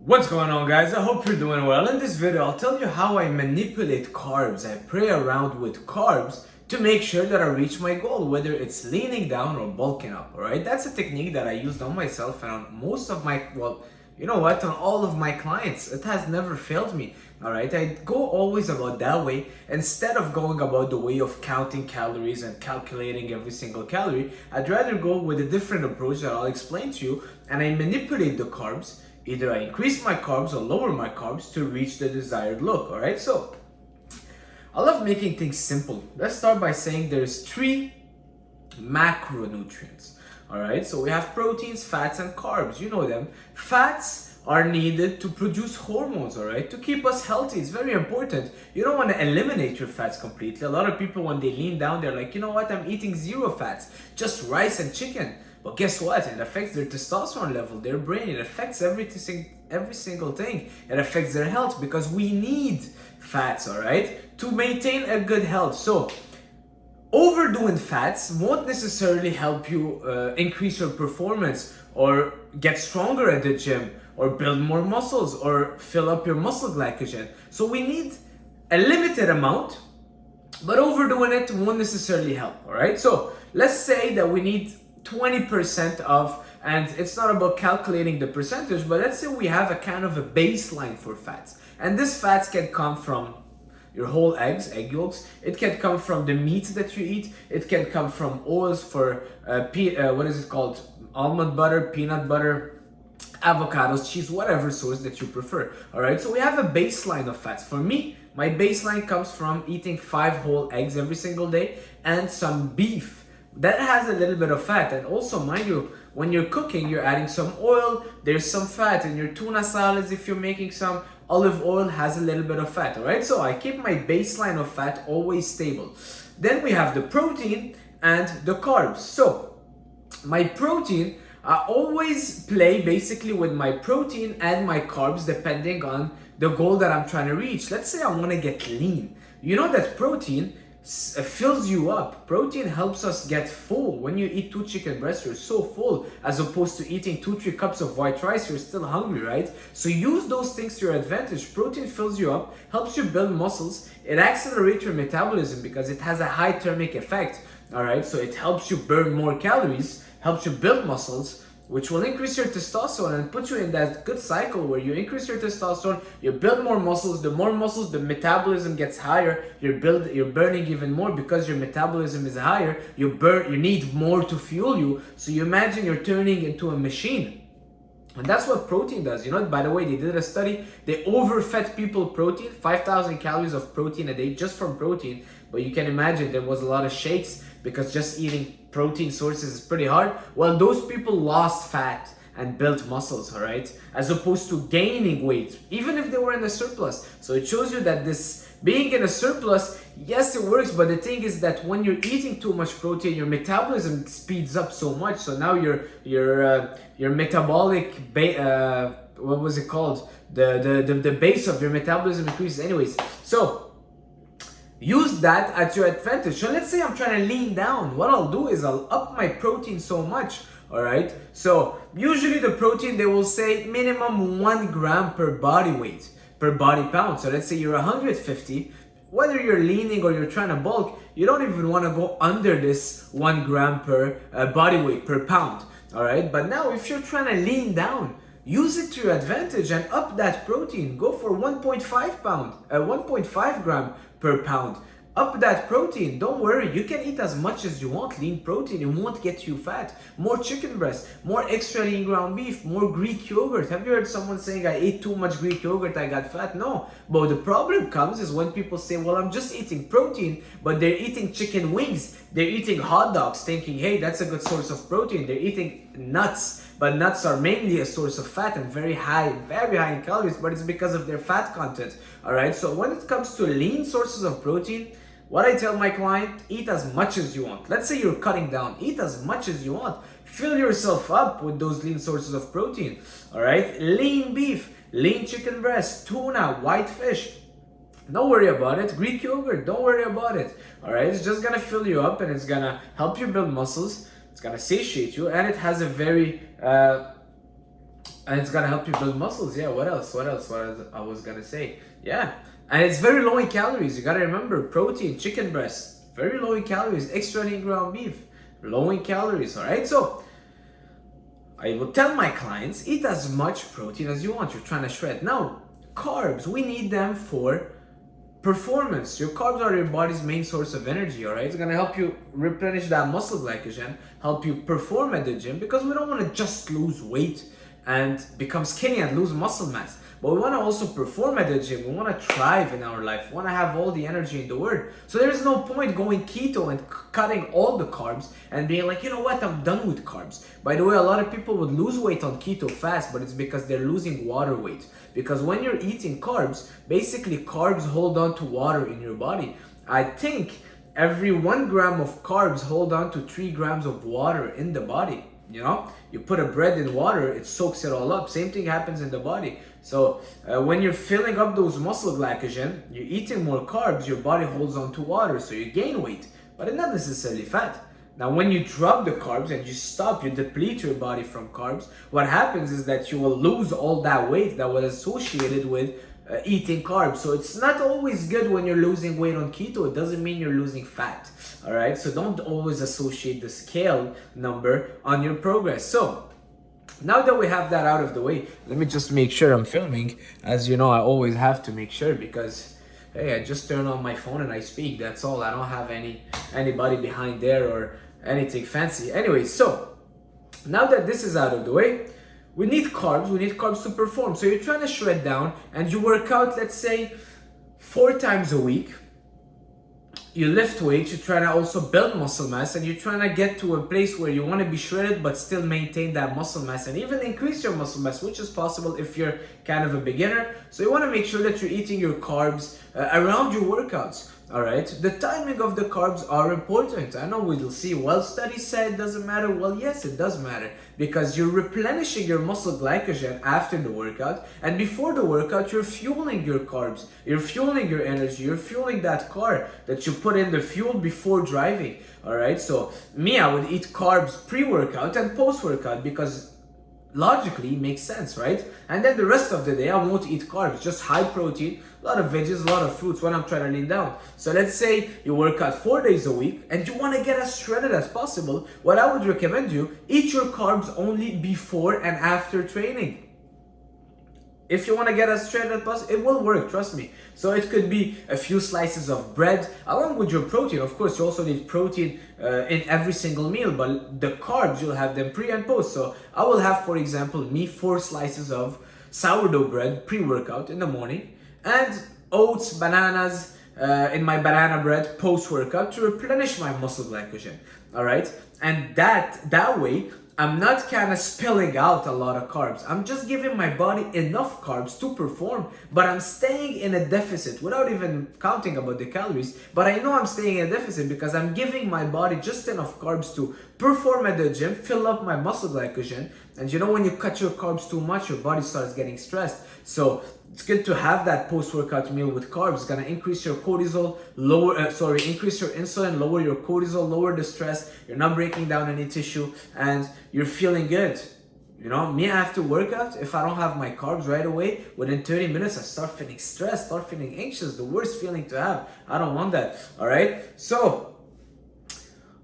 What's going on, guys? I hope you're doing well. In this video, I'll tell you how I manipulate carbs. I play around with carbs to make sure that I reach my goal, whether it's leaning down or bulking up, all right? That's a technique that I used on myself and on most of my, you know what, on all of my clients. It has never failed me, all right? I go always about that way instead of going about the way of counting calories and calculating every single calorie. I'd rather go with a different approach that I'll explain to you, and I manipulate the carbs. Either I increase my carbs or lower my carbs to reach the desired look, all right? So I love making things simple. Let's start by saying there's three macronutrients, all right? So we have proteins, fats, and carbs. You know them. Fats are needed to produce hormones, all right? To keep us healthy. It's very important. You don't want to eliminate your fats completely. A lot of people, when they lean down, they're like, you know what? I'm eating zero fats, just rice and chicken. But guess what? It affects their testosterone level, their brain. It affects every single thing. It affects their health because we need fats, all right, to maintain a good health. So overdoing fats won't necessarily help you increase your performance or get stronger at the gym or build more muscles or fill up your muscle glycogen. So we need a limited amount, but overdoing it won't necessarily help, all right? So let's say that we need 20% of, and it's not about calculating the percentage, but let's say we have a kind of a baseline for fats. And this fats can come from your whole eggs, egg yolks. It can come from the meat that you eat. It can come from oils for, what is it called? Almond butter, peanut butter, avocados, cheese, whatever source that you prefer. All right, so we have a baseline of fats. For me, my baseline comes from eating 5 whole eggs every single day and some beef. That has a little bit of fat. And also, mind you, when you're cooking, you're adding some oil, there's some fat. In your tuna salads, if you're making some, olive oil has a little bit of fat, all right? So I keep my baseline of fat always stable. Then we have the protein and the carbs. So my protein, I always play basically with my protein and my carbs depending on the goal that I'm trying to reach. Let's say I want to get lean. You know that protein fills you up. Protein helps us get full. When you eat 2 chicken breasts, you're so full, as opposed to eating 2-3 cups of white rice, you're still hungry, right? So use those things to your advantage. Protein fills you up, helps you build muscles. It accelerates your metabolism because it has a high thermic effect, all right? So it helps you burn more calories, helps you build muscles, which will increase your testosterone and put you in that good cycle where you increase your testosterone, you build more muscles. The more muscles, the metabolism gets higher. You're burning even more because your metabolism is higher. You need more to fuel you. So you imagine you're turning into a machine. And that's what protein does. You know, by the way, they did a study. They overfed people protein, 5,000 calories of protein a day just from protein. But you can imagine there was a lot of shakes because just eating protein sources is pretty hard. Well, those people lost fat and built muscles, all right? As opposed to gaining weight, even if they were in a surplus. So it shows you that this being in a surplus, yes, it works, but the thing is that when you're eating too much protein, your metabolism speeds up so much. So now your metabolic what was it called? The base of your metabolism increases anyways. So use that at your advantage. So let's say I'm trying to lean down. What I'll do is I'll up my protein so much, all right? So usually the protein, they will say minimum 1 gram per body weight, per body pound. So let's say you're 150, whether you're leaning or you're trying to bulk, you don't even want to go under this 1 gram per body weight per pound, all right? But now if you're trying to lean down, use it to your advantage and up that protein. Go for 1.5 gram per pound. Up that protein. Don't worry, you can eat as much as you want lean protein. It won't get you fat. More chicken breast, more extra lean ground beef, more Greek yogurt. Have you heard someone saying, I ate too much Greek yogurt, I got fat? No. But the problem comes is when people say, well, I'm just eating protein, but they're eating chicken wings. They're eating hot dogs thinking, hey, that's a good source of protein. They're eating nuts, but nuts are mainly a source of fat and very high in calories, but it's because of their fat content, all right? So when it comes to lean sources of protein, what I tell my client, eat as much as you want. Let's say you're cutting down, eat as much as you want. Fill yourself up with those lean sources of protein, all right? Lean beef, lean chicken breast, tuna, white fish. Don't worry about it. Greek yogurt, don't worry about it, all right? It's just gonna fill you up and it's gonna help you build muscles. It's gonna satiate you, and it has a very And it's gonna help you build muscles. Yeah, what else? What else? What else I was gonna say? Yeah. And it's very low in calories. You gotta remember, protein, chicken breast, very low in calories. Extra lean ground beef, low in calories, all right? So I will tell my clients, eat as much protein as you want. You're trying to shred. Now, carbs, we need them for performance. Your carbs are your body's main source of energy, all right? It's gonna help you replenish that muscle glycogen, help you perform at the gym, because we don't wanna just lose weight and become skinny and lose muscle mass. But we want to also perform at the gym. We want to thrive in our life. We want to have all the energy in the world. So there is no point going keto and cutting all the carbs and being like, you know what, I'm done with carbs. By the way, a lot of people would lose weight on keto fast, but it's because they're losing water weight. Because when you're eating carbs, basically carbs hold on to water in your body. I think every 1 gram of carbs hold on to 3 grams of water in the body. You know, you put a bread in water, it soaks it all up. Same thing happens in the body. So when you're filling up those muscle glycogen, you're eating more carbs, your body holds on to water, so you gain weight, but it's not necessarily fat. Now, when you drop the carbs and you stop, you deplete your body from carbs, what happens is that you will lose all that weight that was associated with eating carbs. So it's not always good when you're losing weight on keto. It doesn't mean you're losing fat. All right, so don't always associate the scale number on your progress. So now that we have that out of the way, let me just make sure I'm filming. As you know, I always have to make sure, because hey, I just turn on my phone and I speak. That's all. I don't have anybody behind there or anything fancy. Anyway, so now that this is out of the way, we need carbs. We need carbs to perform. So you're trying to shred down and you work out, let's say, 4 times a week. You lift weights, you're trying to also build muscle mass, and you're trying to get to a place where you want to be shredded but still maintain that muscle mass and even increase your muscle mass, which is possible if you're kind of a beginner. So you want to make sure that you're eating your carbs around your workouts. All right, the timing of the carbs are important. I know we'll see, well, studies say it doesn't matter. Well, yes, it does matter, because you're replenishing your muscle glycogen after the workout, and before the workout, you're fueling your carbs, you're fueling your energy, you're fueling that car that you put in the fuel before driving. All right, so me, I would eat carbs pre-workout and post-workout, because logically makes sense, right? And then the rest of the day I won't eat carbs, just high protein, a lot of veggies, a lot of fruits when I'm trying to lean down. So let's say you work out 4 days a week and you want to get as shredded as possible. What I would recommend you, eat your carbs only before and after training. If you want to get as shredded as possible, it will work, trust me. So it could be a few slices of bread along with your protein. Of course, you also need protein in every single meal, but the carbs, you'll have them pre and post. So I will have, for example, me 4 slices of sourdough bread pre-workout in the morning, and oats, bananas in my banana bread post-workout to replenish my muscle glycogen. All right, and that way I'm not kind of spilling out a lot of carbs. I'm just giving my body enough carbs to perform, but I'm staying in a deficit without even counting about the calories. But I know I'm staying in a deficit because I'm giving my body just enough carbs to perform at the gym, fill up my muscle glycogen. And you know, when you cut your carbs too much, your body starts getting stressed. So it's good to have that post-workout meal with carbs. It's gonna increase your cortisol, increase your insulin, lower your cortisol, lower the stress. You're not breaking down any tissue, and you're feeling good. You know, me after workout, if I don't have my carbs right away, within 30 minutes, I start feeling stressed, start feeling anxious. The worst feeling to have. I don't want that. All right. So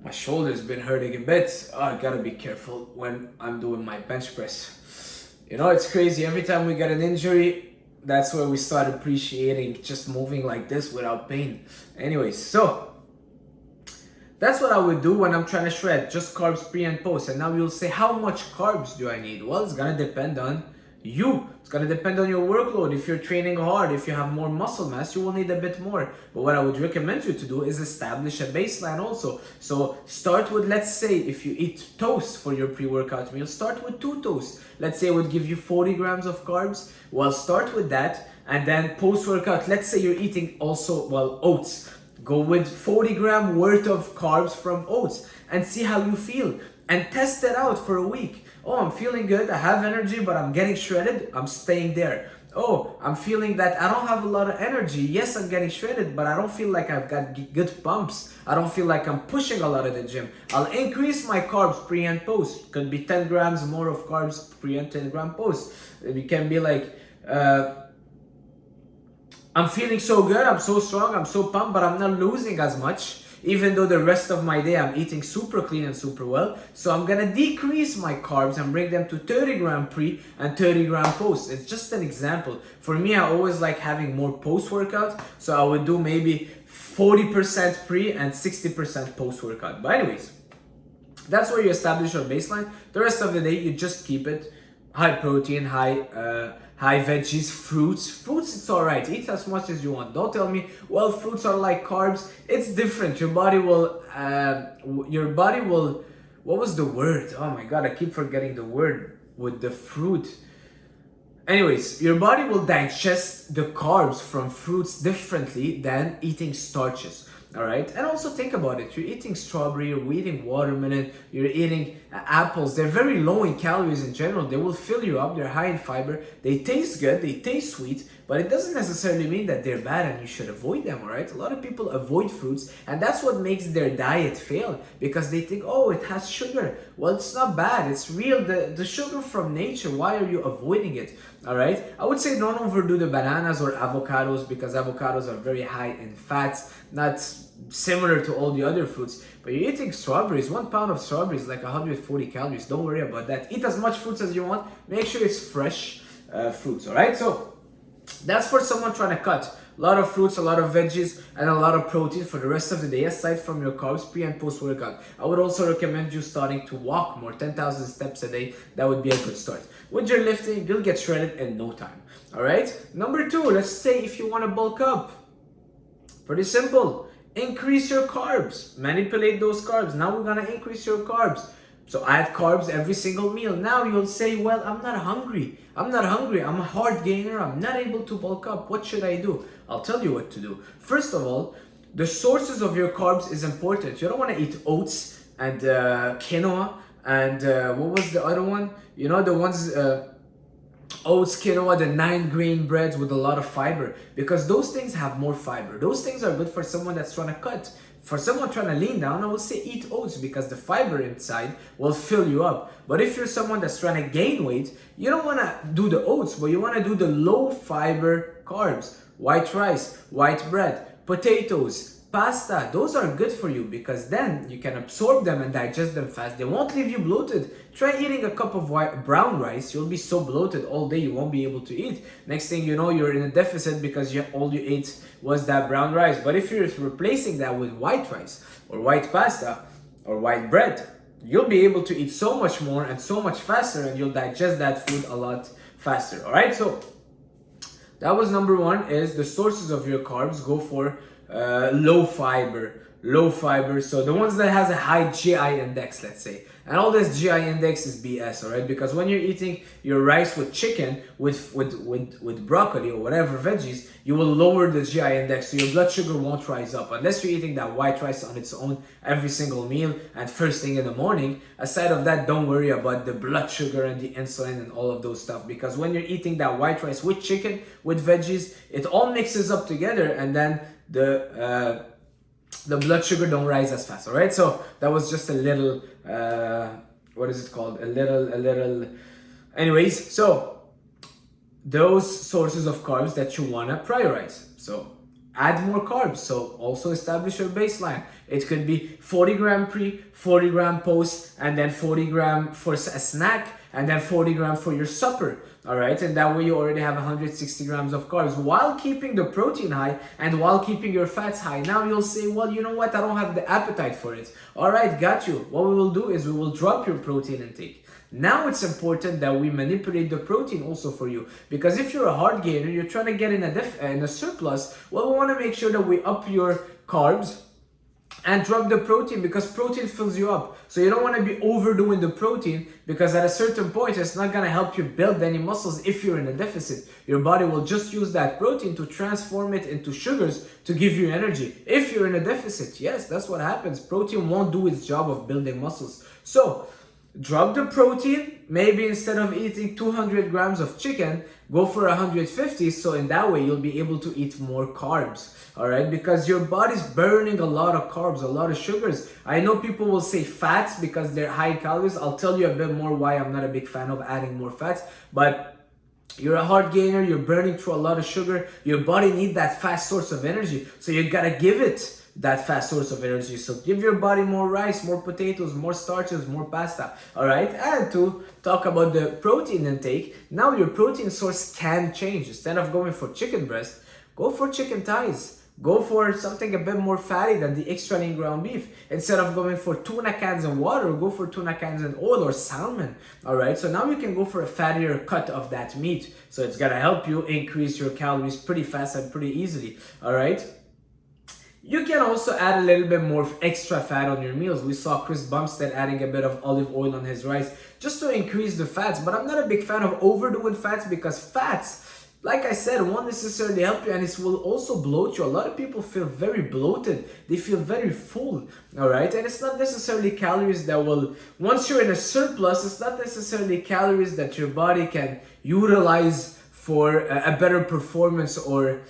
my shoulder's been hurting a bit. Oh, I gotta be careful when I'm doing my bench press. You know, it's crazy. Every time we get an injury, that's where we start appreciating just moving like this without pain. Anyways, so that's what I would do when I'm trying to shred, just carbs pre and post. And now you'll say, how much carbs do I need? Well, it's gonna depend on you. It's gonna depend on your workload. If you're training hard, if you have more muscle mass, you will need a bit more. But what I would recommend you to do is establish a baseline also. So start with, let's say, if you eat toast for your pre-workout meal, start with 2 toasts. Let's say it would give you 40 grams of carbs. Well, start with that. And then post-workout, let's say you're eating also, well, oats. Go with 40 gram worth of carbs from oats and see how you feel. And test it out for a week. Oh, I'm feeling good, I have energy, but I'm getting shredded, I'm staying there. Oh, I'm feeling that I don't have a lot of energy. Yes, I'm getting shredded, but I don't feel like I've got good pumps. I don't feel like I'm pushing a lot at the gym. I'll increase my carbs pre and post. Could be 10 grams more of carbs pre and 10 gram post. It can be like, I'm feeling so good, I'm so strong, I'm so pumped, but I'm not losing as much. Even though the rest of my day I'm eating super clean and super well. So I'm gonna decrease my carbs and bring them to 30 gram pre and 30 gram post. It's just an example. For me, I always like having more post workout. So I would do maybe 40% pre and 60% post workout. But anyways, that's where you establish your baseline. The rest of the day, you just keep it high protein, high veggies, fruits. Fruits, it's all right. Eat as much as you want. Don't tell me, well, fruits are like carbs. It's different. Your body will, what was the word? Oh my God, I keep forgetting the word with the fruit. Anyways, your body will digest the carbs from fruits differently than eating starches. All right, and also think about it. You're eating strawberry, you're eating watermelon, you're eating apples. They're very low in calories in general. They will fill you up. They're high in fiber. They taste good. They taste sweet, but it doesn't necessarily mean that they're bad and you should avoid them. All right, a lot of people avoid fruits, and that's what makes their diet fail because they think, oh, it has sugar. Well, it's not bad. It's real. The sugar from nature. Why are you avoiding it? All right, I would say don't overdo the bananas or avocados because avocados are very high in fats. Not similar to all the other fruits, but you're eating strawberries. 1 pound of strawberries like 140 calories. Don't worry about that. Eat as much fruits as you want. Make sure it's fresh fruits. All right, so that's for someone trying to cut. A lot of fruits, a lot of veggies, and a lot of protein for the rest of the day, aside from your carbs pre and post workout. I would also recommend you starting to walk more, 10,000 steps a day. That would be a good start. With your lifting, you'll get shredded in no time. All right. Number 2, let's say if you want to bulk up. Pretty simple. Increase your carbs. Manipulate those carbs. Now we're gonna increase your carbs. So add carbs every single meal. Now you'll say, well, I'm not hungry. I'm a hard gainer. I'm not able to bulk up. What should I do? I'll tell you what to do. First of all, the sources of your carbs is important. You don't want to eat oats and quinoa and what was the other one? You know, the ones, oats, quinoa, the 9 grain breads with a lot of fiber, because those things have more fiber. Those things are good for someone that's trying to cut. For someone trying to lean down, I would say eat oats because the fiber inside will fill you up. But if you're someone that's trying to gain weight, you don't want to do the oats, but you want to do the low fiber carbs. White rice, white bread, potatoes, pasta. Those are good for you because then you can absorb them and digest them fast. They won't leave you bloated. Try eating a cup of brown rice. You'll be so bloated all day you won't be able to eat. Next thing you know, you're in a deficit because all you ate was that brown rice. But if you're replacing that with white rice or white pasta or white bread, you'll be able to eat so much more and so much faster, and you'll digest that food a lot faster. All right, so that was number 1, is the sources of your carbs. Go for low fiber. So the ones that has a high GI index, let's say. And all this GI index is BS, all right? Because when you're eating your rice with chicken, with broccoli or whatever veggies, you will lower the GI index, so your blood sugar won't rise up. Unless you're eating that white rice on its own every single meal and first thing in the morning. Aside of that, don't worry about the blood sugar and the insulin and all of those stuff. Because when you're eating that white rice with chicken, with veggies, it all mixes up together, and then the blood sugar don't rise as fast. All right, so that was just a little what is it called, a little anyways. So those sources of carbs that you want to prioritize, so add more carbs. So also establish your baseline. It could be 40 gram pre, 40 gram post, and then 40 gram for a snack, and then 40 gram for your supper. All right, and that way you already have 160 grams of carbs while keeping the protein high and while keeping your fats high. Now you'll say, well, you know what? I don't have the appetite for it. All right, got you. What we will do is we will drop your protein intake. Now it's important that we manipulate the protein also for you, because if you're a hard gainer, you're trying to get in a surplus. Well, we want to make sure that we up your carbs and drop the protein, because protein fills you up. So you don't want to be overdoing the protein, because at a certain point it's not going to help you build any muscles if you're in a deficit. Your body will just use that protein to transform it into sugars to give you energy. If you're in a deficit, yes, that's what happens. Protein won't do its job of building muscles. So drop the protein. Maybe instead of eating 200 grams of chicken, go for 150. So in that way, you'll be able to eat more carbs. All right, because your body's burning a lot of carbs, a lot of sugars. I know people will say fats because they're high in calories. I'll tell you a bit more why I'm not a big fan of adding more fats. But you're a hard gainer, you're burning through a lot of sugar. Your body needs that fast source of energy. So you gotta give it that fast source of energy. So give your body more rice, more potatoes, more starches, more pasta. All right. And to talk about the protein intake, now your protein source can change. Instead of going for chicken breast, go for chicken thighs. Go for something a bit more fatty than the extra lean ground beef. Instead of going for tuna cans and water, go for tuna cans and oil or salmon. All right. So now you can go for a fattier cut of that meat. So it's gonna help you increase your calories pretty fast and pretty easily. All right. You can also add a little bit more extra fat on your meals. We saw Chris Bumstead adding a bit of olive oil on his rice just to increase the fats. But I'm not a big fan of overdoing fats because fats, like I said, won't necessarily help you, and it will also bloat you. A lot of people feel very bloated. They feel very full, all right? And it's not necessarily calories that will, once you're in a surplus, it's not necessarily calories that your body can utilize for a better performance, or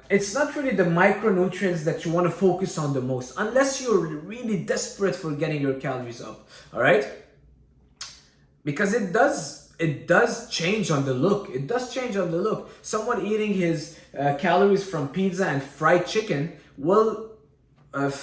it's not really the micronutrients that you want to focus on the most, unless you're really desperate for getting your calories up, all right? Because it does change on the look. It does change on the look. Someone eating his calories from pizza and fried chicken will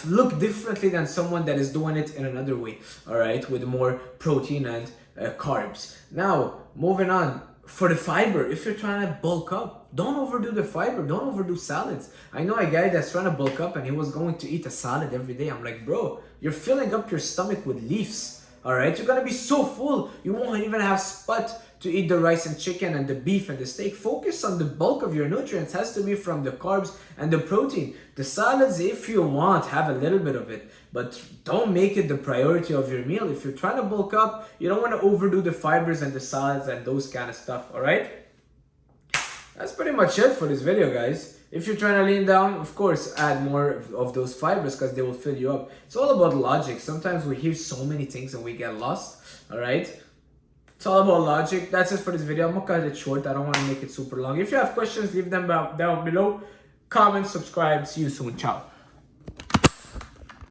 look differently than someone that is doing it in another way, all right, with more protein and carbs. Now, moving on. For the fiber, if you're trying to bulk up, don't overdo the fiber. Don't overdo salads. I know a guy that's trying to bulk up and he was going to eat a salad every day. I'm like, bro, you're filling up your stomach with leaves. All right, you're gonna be so full you won't even have spot to eat the rice and chicken and the beef and the steak. Focus on the bulk of your nutrients. Has to be from the carbs and the protein. The salads, if you want, have a little bit of it, but don't make it the priority of your meal. If you're trying to bulk up, you don't want to overdo the fibers and the salads and those kind of stuff. All right, that's pretty much it for this video, guys. If you're trying to lean down, of course, add more of those fibers because they will fill you up. It's all about logic. Sometimes we hear so many things and we get lost, all right? It's all about logic. That's it for this video. I'm going to cut it short. I don't want to make it super long. If you have questions, leave them down below. Comment, subscribe. See you soon. Ciao.